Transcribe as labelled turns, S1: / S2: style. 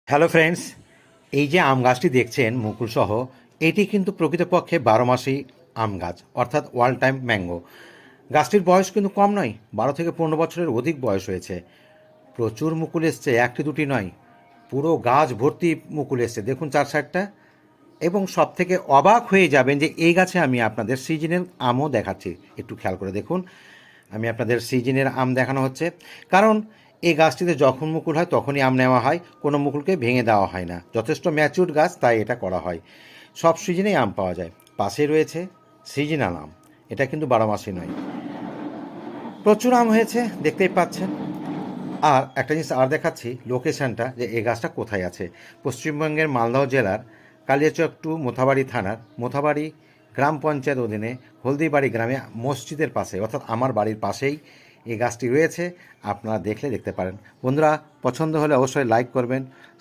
S1: Hello friends, এই যে আম গাছটি দেখছেন মুকুলসহ, এটি কিন্তু প্রকৃতপক্ষে 12 মাসই আম গাছ, অর্থাৎ ওয়াল টাইম ম্যাঙ্গো। গাছটির বয়স কিন্তু কম নয়, 12 থেকে 15 বছরের অধিক বয়স হয়েছে। প্রচুর মুকুল এসছে, একটি দুটি নয়, পুরো গাছ ভর্তি মুকুল এসছে, দেখুন চার সাইডটা। এবং সব থেকে অবাক হয়ে যাবেন যে এই গাছে আমি আপনাদের সিজনের আমও দেখাচ্ছি, একটু খেয়াল করে দেখুন। আমি আপনাদের সিজনের আম দেখানো হচ্ছে, কারণ এই গাছটিতে যখন মুকুল হয় তখনই আম নেওয়া হয়, কোনো মুকুলকে ভেঙে দেওয়া হয় না। যথেষ্ট ম্যাচিউরড গাছ, তাই এটা করা হয়। সব সিজনেই আম পাওয়া যায়। পাশে রয়েছে সিজনাল আম, এটা কিন্তু 12 মাসই নয়। প্রচুর আম হয়েছে, দেখতেই পাচ্ছেন। আর একটা জিনিস আর দেখাচ্ছি, লোকেশানটা, যে এই গাছটা কোথায় আছে। পশ্চিমবঙ্গের মালদহ জেলার কালিয়াচক টু মোথাবাড়ি থানার মোথাবাড়ি গ্রাম পঞ্চায়েত অধীনে হলদিবাড়ি গ্রামে মসজিদের পাশে, অর্থাৎ আমার বাড়ির পাশেই এই গাছটি রয়েছে। আপনারা দেখলে দেখতে পারেন। বন্ধুরা, পছন্দ হলে অবশ্যই লাইক করবেন।